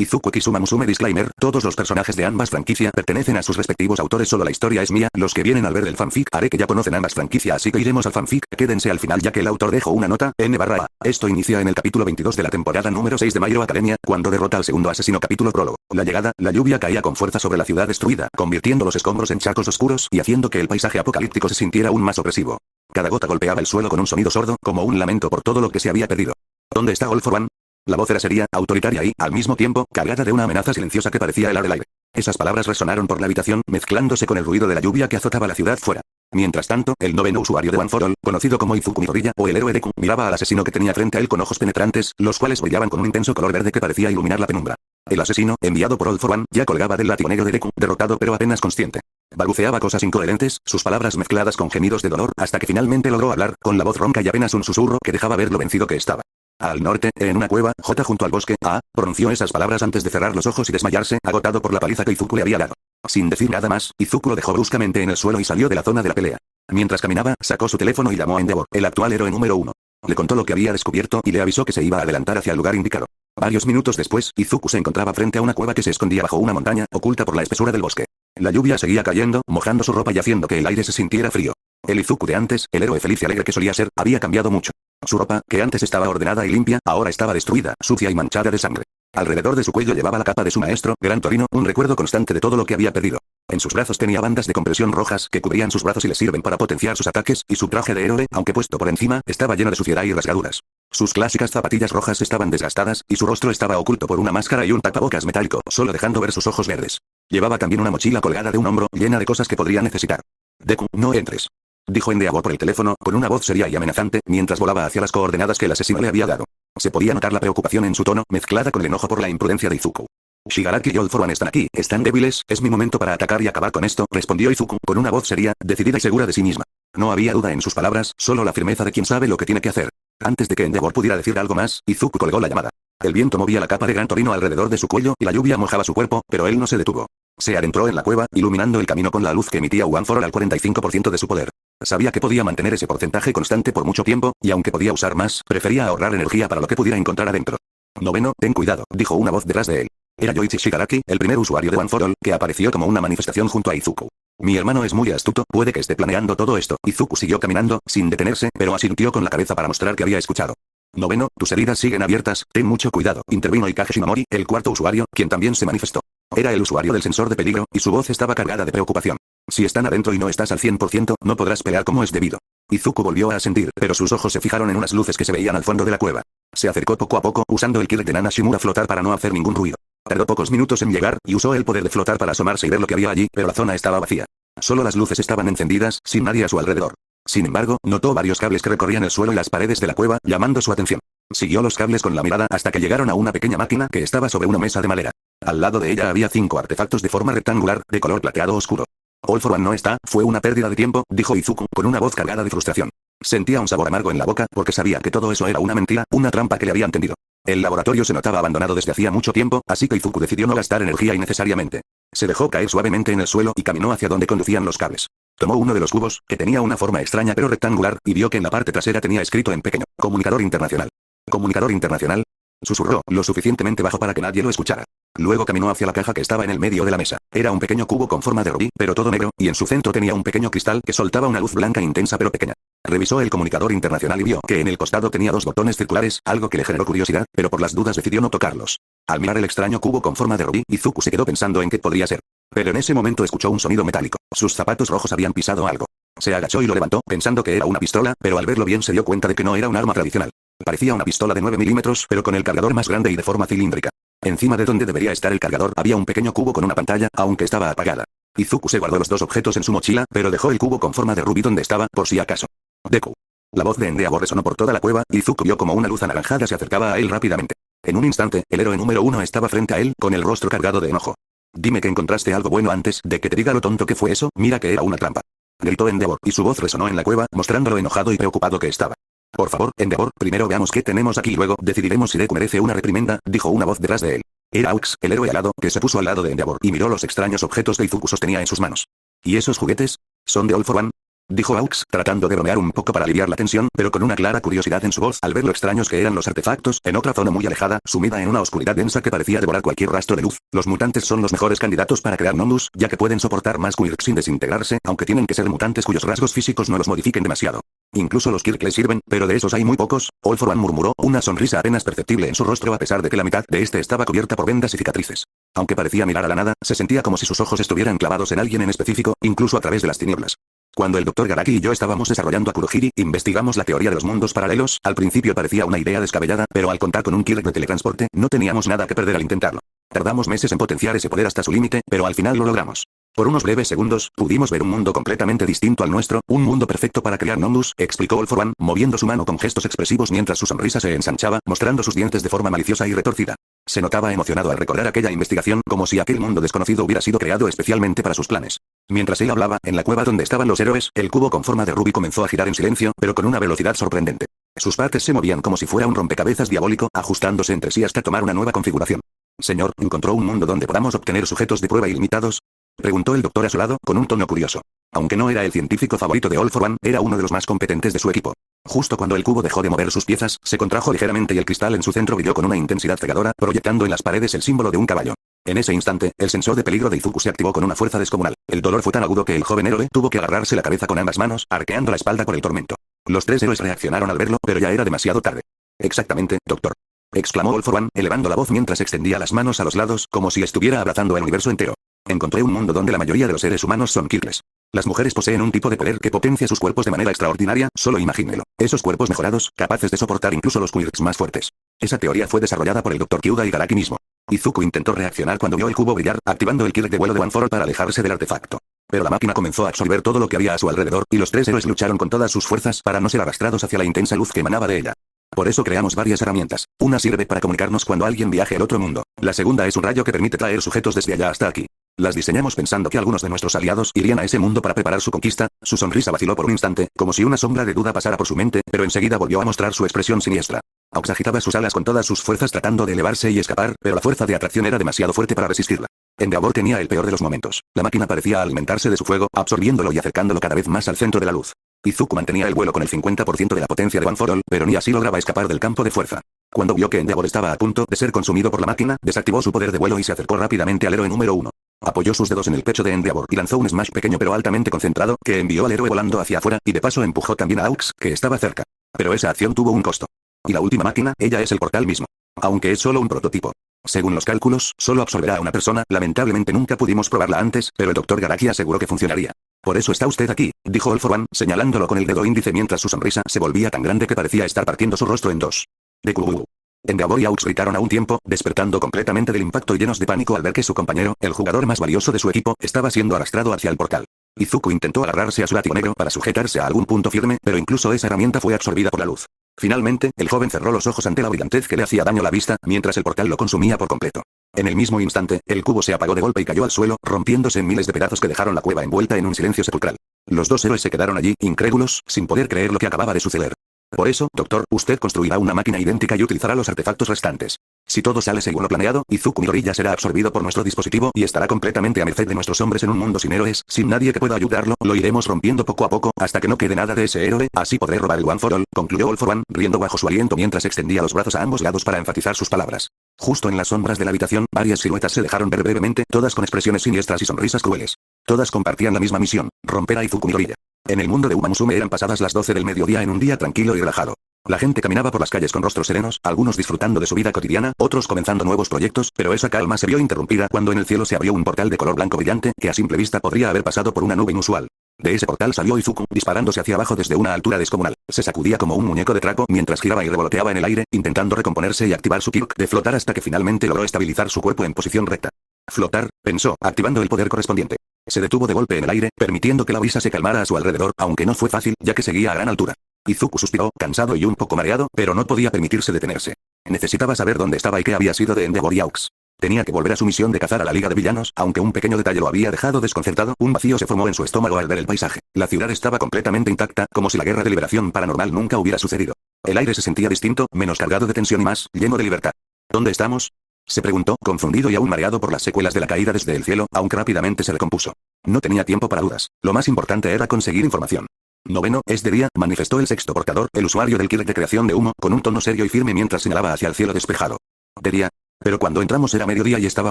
Izuku Kizuma Musume Disclaimer, todos los personajes de ambas franquicias pertenecen a sus respectivos autores, solo la historia es mía, los que vienen al ver el fanfic haré que ya conocen ambas franquicias, así que iremos al fanfic, quédense al final ya que el autor dejó una nota, N/A. Esto inicia en el capítulo 22 de la temporada número 6 de My Hero Academia, cuando derrota al segundo asesino. Capítulo prólogo. La llegada, la lluvia caía con fuerza sobre la ciudad destruida, convirtiendo los escombros en charcos oscuros y haciendo que el paisaje apocalíptico se sintiera aún más opresivo. Cada gota golpeaba el suelo con un sonido sordo, como un lamento por todo lo que se había perdido. ¿Dónde está All for One? La voz era seria, autoritaria y, al mismo tiempo, cargada de una amenaza silenciosa que parecía helar el aire. Esas palabras resonaron por la habitación, mezclándose con el ruido de la lluvia que azotaba la ciudad fuera. Mientras tanto, el noveno usuario de One for All, conocido como Izuku Midoriya o el héroe Deku, miraba al asesino que tenía frente a él con ojos penetrantes, los cuales brillaban con un intenso color verde que parecía iluminar la penumbra. El asesino, enviado por All for One, ya colgaba del látigo negro de Deku, derrotado pero apenas consciente. Balbuceaba cosas incoherentes, sus palabras mezcladas con gemidos de dolor, hasta que finalmente logró hablar, con la voz ronca y apenas un susurro que dejaba ver lo vencido que estaba. Al norte, en una cueva, J junto al bosque, pronunció esas palabras antes de cerrar los ojos y desmayarse, agotado por la paliza que Izuku le había dado. Sin decir nada más, Izuku lo dejó bruscamente en el suelo y salió de la zona de la pelea. Mientras caminaba, sacó su teléfono y llamó a Endeavor, el actual héroe número 1. Le contó lo que había descubierto y le avisó que se iba a adelantar hacia el lugar indicado. Varios minutos después, Izuku se encontraba frente a una cueva que se escondía bajo una montaña, oculta por la espesura del bosque. La lluvia seguía cayendo, mojando su ropa y haciendo que el aire se sintiera frío. El Izuku de antes, el héroe feliz y alegre que solía ser, había cambiado mucho. Su ropa, que antes estaba ordenada y limpia, ahora estaba destruida, sucia y manchada de sangre. Alrededor de su cuello llevaba la capa de su maestro, Gran Torino, un recuerdo constante de todo lo que había perdido. En sus brazos tenía bandas de compresión rojas que cubrían sus brazos y le sirven para potenciar sus ataques, y su traje de héroe, aunque puesto por encima, estaba lleno de suciedad y rasgaduras. Sus clásicas zapatillas rojas estaban desgastadas, y su rostro estaba oculto por una máscara y un tapabocas metálico, solo dejando ver sus ojos verdes. Llevaba también una mochila colgada de un hombro, llena de cosas que podría necesitar. Deku, no entres, dijo Endeavor por el teléfono, con una voz seria y amenazante, mientras volaba hacia las coordenadas que el asesino le había dado. Se podía notar la preocupación en su tono, mezclada con el enojo por la imprudencia de Izuku. Shigaraki y All for One están aquí, están débiles, es mi momento para atacar y acabar con esto, respondió Izuku, con una voz seria, decidida y segura de sí misma. No había duda en sus palabras, solo la firmeza de quien sabe lo que tiene que hacer. Antes de que Endeavor pudiera decir algo más, Izuku colgó la llamada. El viento movía la capa de Gran Torino alrededor de su cuello, y la lluvia mojaba su cuerpo, pero él no se detuvo. Se adentró en la cueva, iluminando el camino con la luz que emitía One for All al 45% de su poder. Sabía que podía mantener ese porcentaje constante por mucho tiempo, y aunque podía usar más, prefería ahorrar energía para lo que pudiera encontrar adentro. Noveno, ten cuidado, dijo una voz detrás de él. Era Yoichi Shigaraki, el primer usuario de One for All, que apareció como una manifestación junto a Izuku. Mi hermano es muy astuto, puede que esté planeando todo esto. Izuku siguió caminando, sin detenerse, pero asintió con la cabeza para mostrar que había escuchado. Noveno, tus heridas siguen abiertas, ten mucho cuidado, intervino Ikage Shimamori, el cuarto usuario, quien también se manifestó. Era el usuario del sensor de peligro, y su voz estaba cargada de preocupación. Si están adentro y no estás al 100%, no podrás pelear como es debido. Izuku volvió a asentir, pero sus ojos se fijaron en unas luces que se veían al fondo de la cueva. Se acercó poco a poco, usando el Kirk de Nana Shimura flotar para no hacer ningún ruido. Tardó pocos minutos en llegar, y usó el poder de flotar para asomarse y ver lo que había allí, pero la zona estaba vacía. Solo las luces estaban encendidas, sin nadie a su alrededor. Sin embargo, notó varios cables que recorrían el suelo y las paredes de la cueva, llamando su atención. Siguió los cables con la mirada hasta que llegaron a una pequeña máquina que estaba sobre una mesa de madera. Al lado de ella había 5 artefactos de forma rectangular, de color plateado oscuro. All for One no está, fue una pérdida de tiempo, dijo Izuku, con una voz cargada de frustración. Sentía un sabor amargo en la boca, porque sabía que todo eso era una mentira, una trampa que le habían tendido. El laboratorio se notaba abandonado desde hacía mucho tiempo, así que Izuku decidió no gastar energía innecesariamente. Se dejó caer suavemente en el suelo y caminó hacia donde conducían los cables. Tomó uno de los cubos, que tenía una forma extraña pero rectangular, y vio que en la parte trasera tenía escrito en pequeño, Comunicador Internacional. ¿Comunicador Internacional? Susurró, lo suficientemente bajo para que nadie lo escuchara. Luego caminó hacia la caja que estaba en el medio de la mesa. Era un pequeño cubo con forma de rubí, pero todo negro, y en su centro tenía un pequeño cristal que soltaba una luz blanca intensa pero pequeña. Revisó el comunicador internacional y vio que en el costado tenía 2 botones circulares, algo que le generó curiosidad, pero por las dudas decidió no tocarlos. Al mirar el extraño cubo con forma de rubí, Izuku se quedó pensando en qué podría ser. Pero en ese momento escuchó un sonido metálico. Sus zapatos rojos habían pisado algo. Se agachó y lo levantó, pensando que era una pistola, pero al verlo bien se dio cuenta de que no era un arma tradicional. Parecía una pistola de 9 milímetros, pero con el cargador más grande y de forma cilíndrica. Encima de donde debería estar el cargador había un pequeño cubo con una pantalla, aunque estaba apagada. Izuku se guardó los 2 objetos en su mochila, pero dejó el cubo con forma de rubí donde estaba, por si acaso. Deku. La voz de Endeavor resonó por toda la cueva, y Izuku vio como una luz anaranjada se acercaba a él rápidamente. En un instante, el héroe número 1 estaba frente a él, con el rostro cargado de enojo. Dime que encontraste algo bueno antes de que te diga lo tonto que fue eso, mira que era una trampa. Gritó Endeavor, y su voz resonó en la cueva, mostrando lo enojado y preocupado que estaba. Por favor, Endeavor, primero veamos qué tenemos aquí y luego decidiremos si Deku merece una reprimenda, dijo una voz detrás de él. Era Aux, el héroe alado, que se puso al lado de Endeavor y miró los extraños objetos que Izuku sostenía en sus manos. ¿Y esos juguetes? ¿Son de All for One? dijo Aux, tratando de bromear un poco para aliviar la tensión, pero con una clara curiosidad en su voz al ver lo extraños que eran los artefactos, en otra zona muy alejada, sumida en una oscuridad densa que parecía devorar cualquier rastro de luz. Los mutantes son los mejores candidatos para crear Nomus, ya que pueden soportar más quirks sin desintegrarse, aunque tienen que ser mutantes cuyos rasgos físicos no los modifiquen demasiado. Incluso los Kirk les sirven, pero de esos hay muy pocos. All for One murmuró, una sonrisa apenas perceptible en su rostro a pesar de que la mitad de este estaba cubierta por vendas y cicatrices. Aunque parecía mirar a la nada, se sentía como si sus ojos estuvieran clavados en alguien en específico, incluso a través de las tinieblas. Cuando el Dr. Garaki y yo estábamos desarrollando a Kurohiri, investigamos la teoría de los mundos paralelos. Al principio parecía una idea descabellada, pero al contar con un Kirk de teletransporte, no teníamos nada que perder al intentarlo. Tardamos meses en potenciar ese poder hasta su límite, pero al final lo logramos. Por unos breves segundos, pudimos ver un mundo completamente distinto al nuestro, un mundo perfecto para crear Nomus, explicó All for One, moviendo su mano con gestos expresivos mientras su sonrisa se ensanchaba, mostrando sus dientes de forma maliciosa y retorcida. Se notaba emocionado al recordar aquella investigación, como si aquel mundo desconocido hubiera sido creado especialmente para sus planes. Mientras él hablaba, en la cueva donde estaban los héroes, el cubo con forma de rubí comenzó a girar en silencio, pero con una velocidad sorprendente. Sus partes se movían como si fuera un rompecabezas diabólico, ajustándose entre sí hasta tomar una nueva configuración. Señor, ¿encontró un mundo donde podamos obtener sujetos de prueba ilimitados? Preguntó el doctor a su lado, con un tono curioso. Aunque no era el científico favorito de All for One, era uno de los más competentes de su equipo. Justo cuando el cubo dejó de mover sus piezas, se contrajo ligeramente y el cristal en su centro brilló con una intensidad cegadora, proyectando en las paredes el símbolo de un caballo. En ese instante, el sensor de peligro de Izuku se activó con una fuerza descomunal. El dolor fue tan agudo que el joven héroe tuvo que agarrarse la cabeza con ambas manos, arqueando la espalda por el tormento. Los tres héroes reaccionaron al verlo, pero ya era demasiado tarde. Exactamente, doctor, exclamó All for One, elevando la voz mientras extendía las manos a los lados, como si estuviera abrazando el universo entero. Encontré un mundo donde la mayoría de los seres humanos son Kirkles. Las mujeres poseen un tipo de poder que potencia sus cuerpos de manera extraordinaria, solo imagínelo. Esos cuerpos mejorados, capaces de soportar incluso los quirks más fuertes. Esa teoría fue desarrollada por el Dr. Kyuda y Garaki mismo. Izuku intentó reaccionar cuando vio el cubo brillar, activando el Kirk de vuelo de One for All para alejarse del artefacto. Pero la máquina comenzó a absorber todo lo que había a su alrededor, y los tres héroes lucharon con todas sus fuerzas para no ser arrastrados hacia la intensa luz que emanaba de ella. Por eso creamos varias herramientas. Una sirve para comunicarnos cuando alguien viaje al otro mundo. La segunda es un rayo que permite traer sujetos desde allá hasta aquí. Las diseñamos pensando que algunos de nuestros aliados irían a ese mundo para preparar su conquista. Su sonrisa vaciló por un instante, como si una sombra de duda pasara por su mente, pero enseguida volvió a mostrar su expresión siniestra. Aux agitaba sus alas con todas sus fuerzas tratando de elevarse y escapar, pero la fuerza de atracción era demasiado fuerte para resistirla. Endeavor tenía el peor de los momentos. La máquina parecía alimentarse de su fuego, absorbiéndolo y acercándolo cada vez más al centro de la luz. Izuku mantenía el vuelo con el 50% de la potencia de One for All, pero ni así lograba escapar del campo de fuerza. Cuando vio que Endeavor estaba a punto de ser consumido por la máquina, desactivó su poder de vuelo y se acercó rápidamente al héroe número 1. Apoyó sus dedos en el pecho de Endeavor y lanzó un smash pequeño pero altamente concentrado, que envió al héroe volando hacia afuera, y de paso empujó también a Aux, que estaba cerca. Pero esa acción tuvo un costo. Y la última máquina, ella es el portal mismo. Aunque es solo un prototipo. Según los cálculos, solo absorberá a una persona. Lamentablemente nunca pudimos probarla antes, pero el Dr. Garaki aseguró que funcionaría. Por eso está usted aquí, dijo All for One, señalándolo con el dedo índice mientras su sonrisa se volvía tan grande que parecía estar partiendo su rostro en dos. De Kubu. Endeavor y Aux gritaron a un tiempo, despertando completamente del impacto y llenos de pánico al ver que su compañero, el jugador más valioso de su equipo, estaba siendo arrastrado hacia el portal. Izuku intentó agarrarse a su látigo negro para sujetarse a algún punto firme, pero incluso esa herramienta fue absorbida por la luz. Finalmente, el joven cerró los ojos ante la brillantez que le hacía daño a la vista, mientras el portal lo consumía por completo. En el mismo instante, el cubo se apagó de golpe y cayó al suelo, rompiéndose en miles de pedazos que dejaron la cueva envuelta en un silencio sepulcral. Los dos héroes se quedaron allí, incrédulos, sin poder creer lo que acababa de suceder. Por eso, doctor, usted construirá una máquina idéntica y utilizará los artefactos restantes. Si todo sale según lo planeado, Izuku Midori ya será absorbido por nuestro dispositivo y estará completamente a merced de nuestros hombres en un mundo sin héroes, sin nadie que pueda ayudarlo. Lo iremos rompiendo poco a poco, hasta que no quede nada de ese héroe, así podré robar el One for All, concluyó All for One, riendo bajo su aliento mientras extendía los brazos a ambos lados para enfatizar sus palabras. Justo en las sombras de la habitación, varias siluetas se dejaron ver brevemente, todas con expresiones siniestras y sonrisas crueles. Todas compartían la misma misión, romper a Izuku Midoriya. En el mundo de Uma Musume eran pasadas las 12 del mediodía en un día tranquilo y relajado. La gente caminaba por las calles con rostros serenos, algunos disfrutando de su vida cotidiana, otros comenzando nuevos proyectos, pero esa calma se vio interrumpida cuando en el cielo se abrió un portal de color blanco brillante, que a simple vista podría haber pasado por una nube inusual. De ese portal salió Izuku, disparándose hacia abajo desde una altura descomunal. Se sacudía como un muñeco de trapo mientras giraba y revoloteaba en el aire, intentando recomponerse y activar su Kirk de flotar hasta que finalmente logró estabilizar su cuerpo en posición recta. Flotar, pensó, activando el poder correspondiente. Se detuvo de golpe en el aire, permitiendo que la brisa se calmara a su alrededor, aunque no fue fácil, ya que seguía a gran altura. Izuku suspiró, cansado y un poco mareado, pero no podía permitirse detenerse. Necesitaba saber dónde estaba y qué había sido de Endeavor y Aux. Tenía que volver a su misión de cazar a la Liga de Villanos, aunque un pequeño detalle lo había dejado desconcertado. Un vacío se formó en su estómago al ver el paisaje. La ciudad estaba completamente intacta, como si la guerra de liberación paranormal nunca hubiera sucedido. El aire se sentía distinto, menos cargado de tensión y más, lleno de libertad. ¿Dónde estamos?, se preguntó, confundido y aún mareado por las secuelas de la caída desde el cielo, aunque rápidamente se recompuso. No tenía tiempo para dudas. Lo más importante era conseguir información. Noveno, es de día, manifestó el sexto portador, el usuario del kit de creación de humo, con un tono serio y firme mientras señalaba hacia el cielo despejado. De día. Pero cuando entramos era mediodía y estaba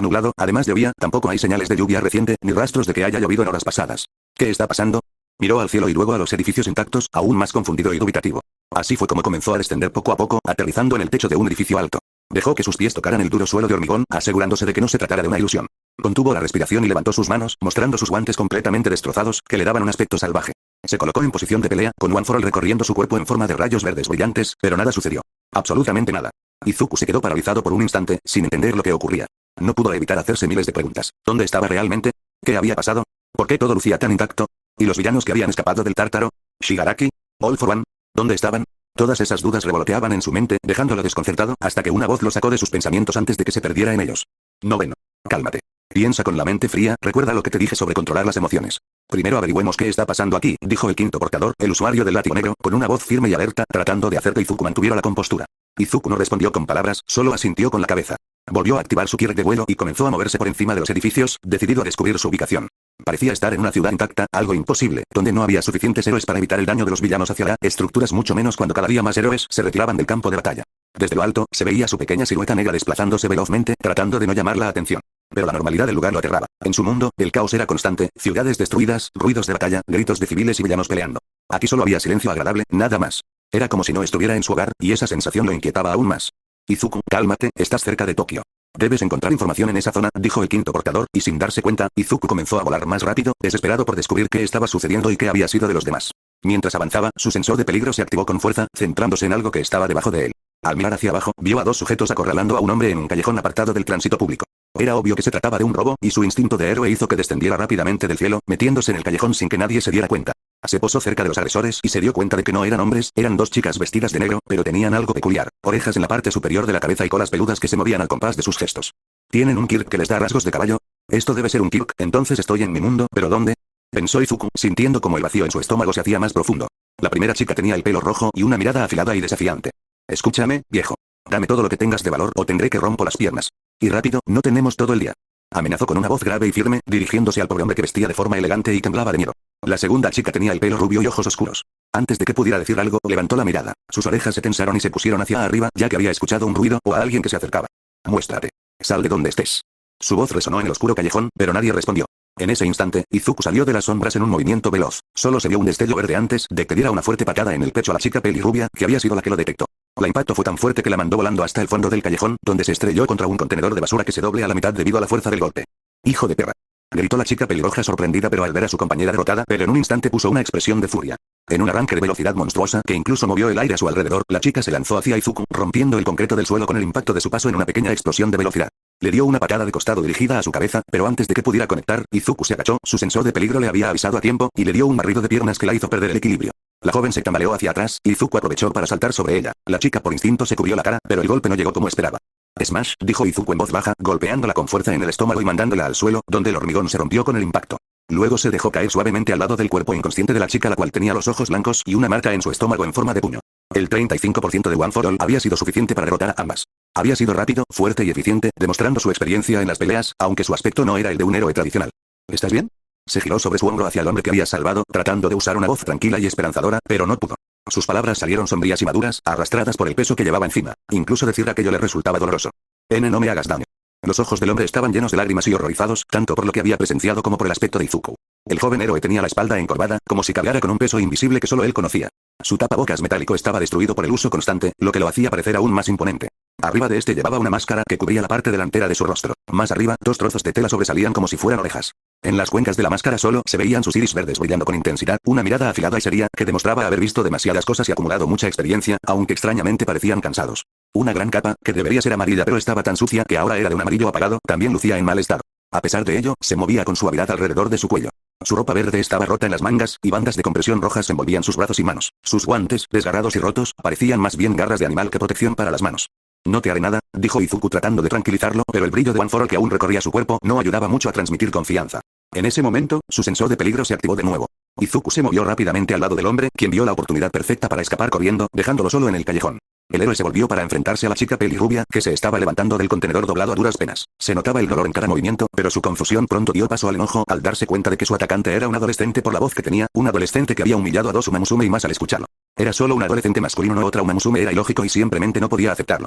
nublado, además llovía, tampoco hay señales de lluvia reciente, ni rastros de que haya llovido en horas pasadas. ¿Qué está pasando? Miró al cielo y luego a los edificios intactos, aún más confundido y dubitativo. Así fue como comenzó a descender poco a poco, aterrizando en el techo de un edificio alto. Dejó que sus pies tocaran el duro suelo de hormigón, asegurándose de que no se tratara de una ilusión. Contuvo la respiración y levantó sus manos, mostrando sus guantes completamente destrozados, que le daban un aspecto salvaje. Se colocó en posición de pelea, con OneForAll recorriendo su cuerpo en forma de rayos verdes brillantes, pero nada sucedió. Absolutamente nada. Izuku se quedó paralizado por un instante, sin entender lo que ocurría. No pudo evitar hacerse miles de preguntas. ¿Dónde estaba realmente? ¿Qué había pasado? ¿Por qué todo lucía tan intacto? ¿Y los villanos que habían escapado del Tártaro? ¿Shigaraki? ¿All for One? ¿Dónde estaban? Todas esas dudas revoloteaban en su mente, dejándolo desconcertado, hasta que una voz lo sacó de sus pensamientos antes de que se perdiera en ellos. Noveno. Cálmate. Piensa con la mente fría, recuerda lo que te dije sobre controlar las emociones. Primero averigüemos qué está pasando aquí, dijo el quinto portador, el usuario del látigo negro, con una voz firme y alerta, tratando de hacer que Izuku mantuviera la compostura. Izuku no respondió con palabras, solo asintió con la cabeza. Volvió a activar su kit de vuelo y comenzó a moverse por encima de los edificios, decidido a descubrir su ubicación. Parecía estar en una ciudad intacta, algo imposible, donde no había suficientes héroes para evitar el daño de los villanos hacia la estructuras, mucho menos cuando cada día más héroes se retiraban del campo de batalla. Desde lo alto, se veía su pequeña silueta negra desplazándose velozmente, tratando de no llamar la atención. Pero la normalidad del lugar lo aterraba. En su mundo, el caos era constante, ciudades destruidas, ruidos de batalla, gritos de civiles y villanos peleando. Aquí solo había silencio agradable, nada más. Era como si no estuviera en su hogar, y esa sensación lo inquietaba aún más. Izuku, cálmate, estás cerca de Tokio. Debes encontrar información en esa zona, dijo el quinto portador, y sin darse cuenta, Izuku comenzó a volar más rápido, desesperado por descubrir qué estaba sucediendo y qué había sido de los demás. Mientras avanzaba, su sensor de peligro se activó con fuerza, centrándose en algo que estaba debajo de él. Al mirar hacia abajo, vio a dos sujetos acorralando a un hombre en un callejón apartado del tránsito público. Era obvio que se trataba de un robo, y su instinto de héroe hizo que descendiera rápidamente del cielo, metiéndose en el callejón sin que nadie se diera cuenta. Se posó cerca de los agresores y se dio cuenta de que no eran hombres, eran dos chicas vestidas de negro, pero tenían algo peculiar, orejas en la parte superior de la cabeza y colas peludas que se movían al compás de sus gestos. ¿Tienen un kirk que les da rasgos de caballo? Esto debe ser un kirk, entonces estoy en mi mundo, ¿pero dónde? Pensó Izuku, sintiendo como el vacío en su estómago se hacía más profundo. La primera chica tenía el pelo rojo y una mirada afilada y desafiante. Escúchame, viejo. Dame todo lo que tengas de valor o tendré que rompo las piernas. Y rápido, no tenemos todo el día. Amenazó con una voz grave y firme, dirigiéndose al pobre hombre que vestía de forma elegante y temblaba de miedo. La segunda chica tenía el pelo rubio y ojos oscuros. Antes de que pudiera decir algo, levantó la mirada. Sus orejas se tensaron y se pusieron hacia arriba, ya que había escuchado un ruido o a alguien que se acercaba. Muéstrate. Sal de donde estés. Su voz resonó en el oscuro callejón, pero nadie respondió. En ese instante, Izuku salió de las sombras en un movimiento veloz. Solo se vio un destello verde antes de que diera una fuerte patada en el pecho a la chica pelirrubia, que había sido la que lo detectó. El impacto fue tan fuerte que la mandó volando hasta el fondo del callejón, donde se estrelló contra un contenedor de basura que se doble a la mitad debido a la fuerza del golpe. ¡Hijo de perra! Gritó la chica pelirroja sorprendida, pero al ver a su compañera derrotada, pero en un instante puso una expresión de furia. En un arranque de velocidad monstruosa que incluso movió el aire a su alrededor, la chica se lanzó hacia Izuku, rompiendo el concreto del suelo con el impacto de su paso en una pequeña explosión de velocidad. Le dio una patada de costado dirigida a su cabeza, pero antes de que pudiera conectar, Izuku se agachó, su sensor de peligro le había avisado a tiempo, y le dio un barrido de piernas que la hizo perder el equilibrio. La joven se tambaleó hacia atrás, y Izuku aprovechó para saltar sobre ella. La chica por instinto se cubrió la cara, pero el golpe no llegó como esperaba. Smash, dijo Izuku en voz baja, golpeándola con fuerza en el estómago y mandándola al suelo, donde el hormigón se rompió con el impacto. Luego se dejó caer suavemente al lado del cuerpo inconsciente de la chica, la cual tenía los ojos blancos y una marca en su estómago en forma de puño. El 35% de OneForAll había sido suficiente para derrotar a ambas. Había sido rápido, fuerte y eficiente, demostrando su experiencia en las peleas, aunque su aspecto no era el de un héroe tradicional. ¿Estás bien? Se giró sobre su hombro hacia el hombre que había salvado, tratando de usar una voz tranquila y esperanzadora, pero no pudo. Sus palabras salieron sombrías y maduras, arrastradas por el peso que llevaba encima. Incluso decir aquello le resultaba doloroso. No me hagas daño. Los ojos del hombre estaban llenos de lágrimas y horrorizados, tanto por lo que había presenciado como por el aspecto de Izuku. El joven héroe tenía la espalda encorvada, como si cargara con un peso invisible que solo él conocía. Su tapabocas metálico estaba destruido por el uso constante, lo que lo hacía parecer aún más imponente. Arriba de este llevaba una máscara que cubría la parte delantera de su rostro. Más arriba, dos trozos de tela sobresalían como si fueran orejas. En las cuencas de la máscara solo se veían sus iris verdes brillando con intensidad, una mirada afilada y seria que demostraba haber visto demasiadas cosas y acumulado mucha experiencia, aunque extrañamente parecían cansados. Una gran capa, que debería ser amarilla pero estaba tan sucia que ahora era de un amarillo apagado, también lucía en mal estado. A pesar de ello, se movía con suavidad alrededor de su cuello. Su ropa verde estaba rota en las mangas, y bandas de compresión rojas envolvían sus brazos y manos. Sus guantes, desgarrados y rotos, parecían más bien garras de animal que protección para las manos. No te haré nada, dijo Izuku tratando de tranquilizarlo, pero el brillo de OneForAll que aún recorría su cuerpo no ayudaba mucho a transmitir confianza. En ese momento, su sensor de peligro se activó de nuevo. Izuku se movió rápidamente al lado del hombre, quien vio la oportunidad perfecta para escapar corriendo, dejándolo solo en el callejón. El héroe se volvió para enfrentarse a la chica pelirrubia, que se estaba levantando del contenedor doblado a duras penas. Se notaba el dolor en cada movimiento, pero su confusión pronto dio paso al enojo al darse cuenta de que su atacante era un adolescente por la voz que tenía, un adolescente que había humillado a dos Umamusume y más al escucharlo. Era solo un adolescente masculino, no otra Umamusume, era ilógico y simplemente no podía aceptarlo.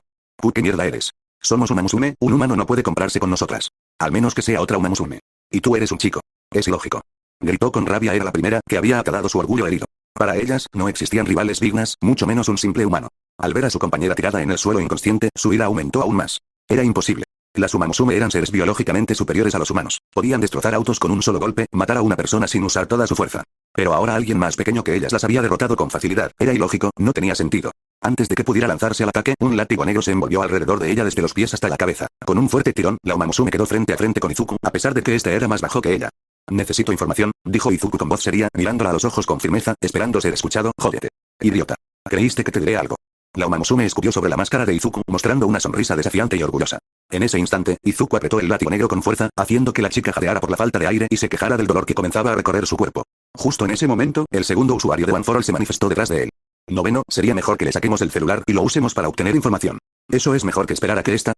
¿Qué mierda eres? Somos Umamusume, un humano no puede compararse con nosotras. Al menos que sea otra Umamusume. Y tú eres un chico. Es ilógico. Gritó con rabia, era la primera que había atacado su orgullo herido. Para ellas, no existían rivales dignas, mucho menos un simple humano. Al ver a su compañera tirada en el suelo inconsciente, su ira aumentó aún más. Era imposible. Las Umamusume eran seres biológicamente superiores a los humanos. Podían destrozar autos con un solo golpe, matar a una persona sin usar toda su fuerza. Pero ahora alguien más pequeño que ellas las había derrotado con facilidad. Era ilógico, no tenía sentido. Antes de que pudiera lanzarse al ataque, un látigo negro se envolvió alrededor de ella desde los pies hasta la cabeza. Con un fuerte tirón, la Umamusume quedó frente a frente con Izuku, a pesar de que este era más bajo que ella. Necesito información, dijo Izuku con voz seria, mirándola a los ojos con firmeza, esperando ser escuchado. Jódete. Idiota. ¿Creíste que te diré algo? La Umamusume escupió sobre la máscara de Izuku, mostrando una sonrisa desafiante y orgullosa. En ese instante, Izuku apretó el látigo negro con fuerza, haciendo que la chica jadeara por la falta de aire y se quejara del dolor que comenzaba a recorrer su cuerpo. Justo en ese momento, el segundo usuario de OneForAll se manifestó detrás de él. Noveno, sería mejor que le saquemos el celular y lo usemos para obtener información. Eso es mejor que esperar a que esta,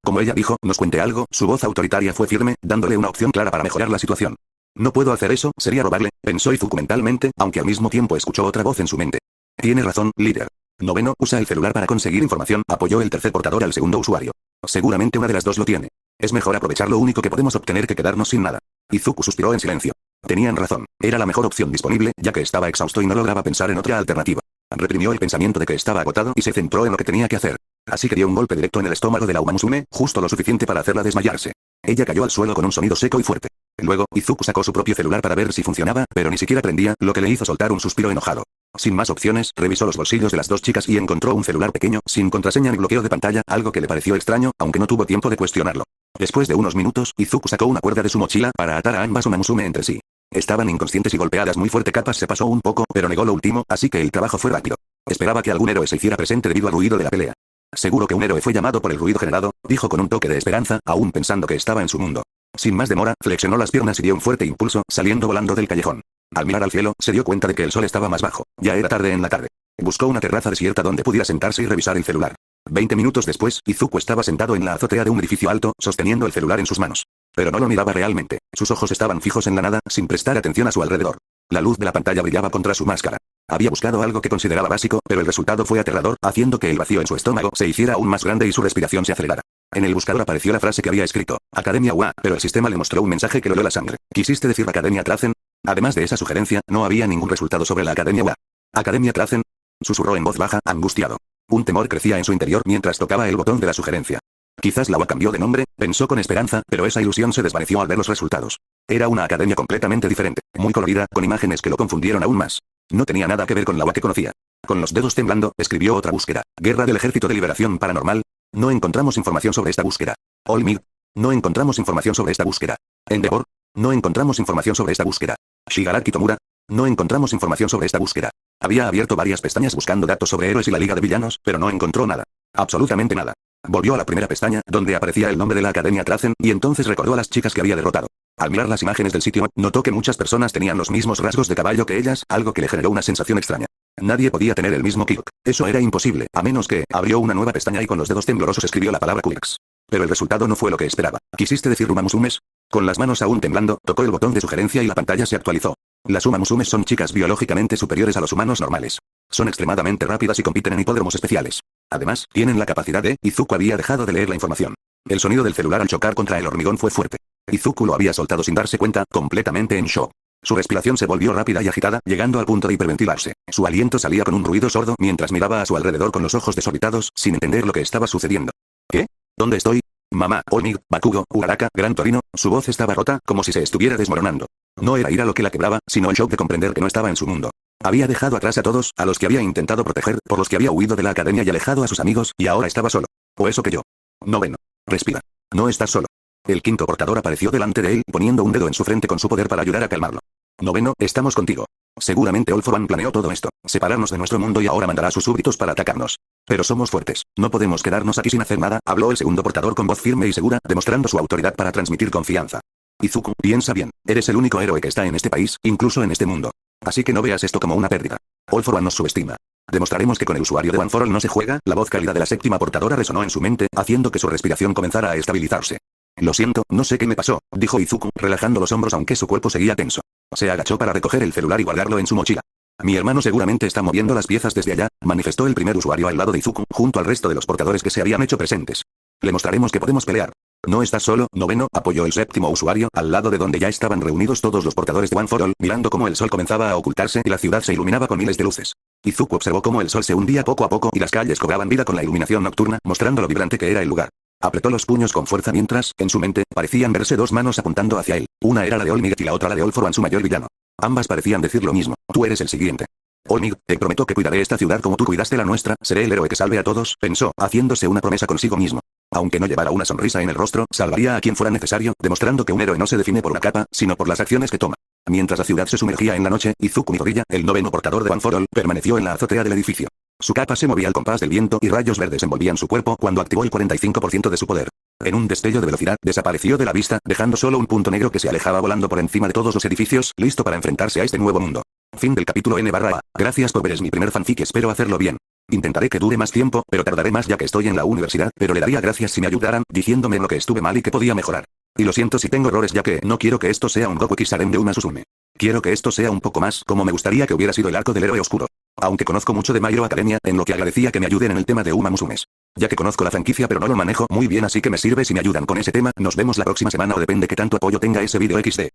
como ella dijo, nos cuente algo. Su voz autoritaria fue firme, dándole una opción clara para mejorar la situación. No puedo hacer eso, sería robarle, pensó Izuku mentalmente, aunque al mismo tiempo escuchó otra voz en su mente. Tiene razón, líder. Noveno, usa el celular para conseguir información, apoyó el tercer portador al segundo usuario. Seguramente una de las dos lo tiene. Es mejor aprovechar lo único que podemos obtener que quedarnos sin nada. Izuku suspiró en silencio. Tenían razón, era la mejor opción disponible, ya que estaba exhausto y no lograba pensar en otra alternativa. Reprimió el pensamiento de que estaba agotado y se centró en lo que tenía que hacer. Así que dio un golpe directo en el estómago de la Umamusume, justo lo suficiente para hacerla desmayarse. Ella cayó al suelo con un sonido seco y fuerte. Luego, Izuku sacó su propio celular para ver si funcionaba, pero ni siquiera prendía, lo que le hizo soltar un suspiro enojado. Sin más opciones, revisó los bolsillos de las dos chicas y encontró un celular pequeño, sin contraseña ni bloqueo de pantalla, algo que le pareció extraño, aunque no tuvo tiempo de cuestionarlo. Después de unos minutos, Izuku sacó una cuerda de su mochila para atar a ambas Umamusume entre sí. Estaban inconscientes y golpeadas muy fuerte. Capas se pasó un poco, pero negó lo último, así que el trabajo fue rápido. Esperaba que algún héroe se hiciera presente debido al ruido de la pelea. Seguro que un héroe fue llamado por el ruido generado, dijo con un toque de esperanza, aún pensando que estaba en su mundo. Sin más demora, flexionó las piernas y dio un fuerte impulso, saliendo volando del callejón. Al mirar al cielo, se dio cuenta de que el sol estaba más bajo. Ya era tarde en la tarde. Buscó una terraza desierta donde pudiera sentarse y revisar el celular. 20 minutos después, Izuku estaba sentado en la azotea de un edificio alto, sosteniendo el celular en sus manos. Pero no lo miraba realmente. Sus ojos estaban fijos en la nada, sin prestar atención a su alrededor. La luz de la pantalla brillaba contra su máscara. Había buscado algo que consideraba básico, pero el resultado fue aterrador, haciendo que el vacío en su estómago se hiciera aún más grande y su respiración se acelerara. En el buscador apareció la frase que había escrito, Academia UA, pero el sistema le mostró un mensaje que le heló la sangre. ¿Quisiste decir Academia Trazen? Además de esa sugerencia, no había ningún resultado sobre la Academia UA. ¿Academia Trazen? Susurró en voz baja, angustiado. Un temor crecía en su interior mientras tocaba el botón de la sugerencia. Quizás la UA cambió de nombre, pensó con esperanza, pero esa ilusión se desvaneció al ver los resultados. Era una academia completamente diferente, muy colorida, con imágenes que lo confundieron aún más. No tenía nada que ver con la UA que conocía. Con los dedos temblando, escribió otra búsqueda. Guerra del Ejército de Liberación Paranormal. No encontramos información sobre esta búsqueda. Olmir. No encontramos información sobre esta búsqueda. Endeavor. No encontramos información sobre esta búsqueda. Shigaraki Tomura. No encontramos información sobre esta búsqueda. Había abierto varias pestañas buscando datos sobre héroes y la Liga de Villanos, pero no encontró nada. Absolutamente nada. Volvió a la primera pestaña, donde aparecía el nombre de la Academia Trazen, y entonces recordó a las chicas que había derrotado. Al mirar las imágenes del sitio, notó que muchas personas tenían los mismos rasgos de caballo que ellas, algo que le generó una sensación extraña. Nadie podía tener el mismo Kirk. Eso era imposible, a menos que, abrió una nueva pestaña y con los dedos temblorosos escribió la palabra Quirks. Pero el resultado no fue lo que esperaba. ¿Quisiste decir Umamusumes? Con las manos aún temblando, tocó el botón de sugerencia y la pantalla se actualizó. Las Umamusumes son chicas biológicamente superiores a los humanos normales. Son extremadamente rápidas y compiten en hipódromos especiales. Además, tienen la capacidad de... Izuku había dejado de leer la información. El sonido del celular al chocar contra el hormigón fue fuerte. Izuku lo había soltado sin darse cuenta, completamente en shock. Su respiración se volvió rápida y agitada, llegando al punto de hiperventilarse. Su aliento salía con un ruido sordo mientras miraba a su alrededor con los ojos desorbitados, sin entender lo que estaba sucediendo. ¿Qué? ¿Dónde estoy? Mamá, Olmig, Bakugo, Uraraka, Gran Torino, su voz estaba rota, como si se estuviera desmoronando. No era ira lo que la quebraba, sino el shock de comprender que no estaba en su mundo. Había dejado atrás a todos, a los que había intentado proteger, por los que había huido de la academia y alejado a sus amigos, y ahora estaba solo. O eso que yo. Noveno. Respira. No estás solo. El quinto portador apareció delante de él, poniendo un dedo en su frente con su poder para ayudar a calmarlo. Noveno, estamos contigo. Seguramente All For One planeó todo esto, separarnos de nuestro mundo y ahora mandará a sus súbditos para atacarnos. Pero somos fuertes, no podemos quedarnos aquí sin hacer nada, habló el segundo portador con voz firme y segura, demostrando su autoridad para transmitir confianza. Izuku, piensa bien, eres el único héroe que está en este país, incluso en este mundo. Así que no veas esto como una pérdida. All For One nos subestima. Demostraremos que con el usuario de One for All no se juega. La voz cálida de la séptima portadora resonó en su mente, haciendo que su respiración comenzara a estabilizarse. Lo siento, no sé qué me pasó, dijo Izuku, relajando los hombros aunque su cuerpo seguía tenso. Se agachó para recoger el celular y guardarlo en su mochila. Mi hermano seguramente está moviendo las piezas desde allá, manifestó el primer usuario al lado de Izuku, junto al resto de los portadores que se habían hecho presentes. Le mostraremos que podemos pelear. No estás solo, noveno, apoyó el séptimo usuario, al lado de donde ya estaban reunidos todos los portadores de One for All, mirando cómo el sol comenzaba a ocultarse y la ciudad se iluminaba con miles de luces. Izuku observó cómo el sol se hundía poco a poco y las calles cobraban vida con la iluminación nocturna, mostrando lo vibrante que era el lugar. Apretó los puños con fuerza mientras, en su mente, parecían verse dos manos apuntando hacia él. Una era la de All-Might y la otra la de All for One, su mayor villano. Ambas parecían decir lo mismo: tú eres el siguiente. All-Might, te prometo que cuidaré esta ciudad como tú cuidaste la nuestra, seré el héroe que salve a todos, pensó, haciéndose una promesa consigo mismo. Aunque no llevara una sonrisa en el rostro, salvaría a quien fuera necesario, demostrando que un héroe no se define por una capa, sino por las acciones que toma. Mientras la ciudad se sumergía en la noche, Izuku Midoriya, el noveno portador de One for All, permaneció en la azotea del edificio. Su capa se movía al compás del viento y rayos verdes envolvían su cuerpo cuando activó el 45% de su poder. En un destello de velocidad, desapareció de la vista, dejando solo un punto negro que se alejaba volando por encima de todos los edificios, listo para enfrentarse a este nuevo mundo. Fin del capítulo N/A. Gracias por ver, es mi primer fanfic, espero hacerlo bien. Intentaré que dure más tiempo, pero tardaré más ya que estoy en la universidad, pero le daría gracias si me ayudaran, diciéndome en lo que estuve mal y que podía mejorar. Y lo siento si tengo errores ya que no quiero que esto sea un Goku Kisaren de una Suzume. Quiero que esto sea un poco más como me gustaría que hubiera sido el arco del héroe oscuro. Aunque conozco mucho de My Hero Academia, en lo que agradecía que me ayuden en el tema de Uma Musumes. Ya que conozco la franquicia pero no lo manejo muy bien, así que me sirve si me ayudan con ese tema. Nos vemos la próxima semana o depende que tanto apoyo tenga ese vídeo XD.